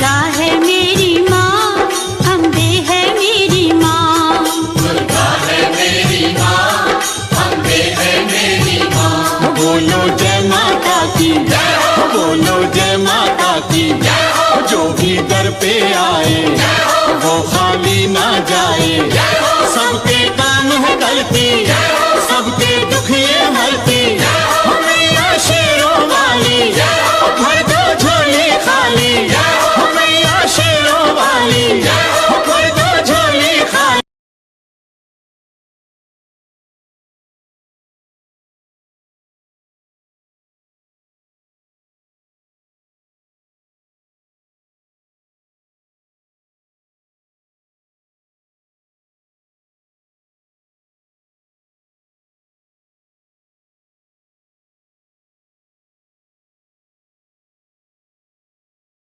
दुर्गा है मेरी माँ, अम्बे है मेरी माँ। दुर्गा है मेरी माँ, अम्बे है मेरी माँ। बोलो जय माता की जय हो, बोलो जय माता की जय हो, जो भी दर पे आए जय हो, वो खाली ना जाए।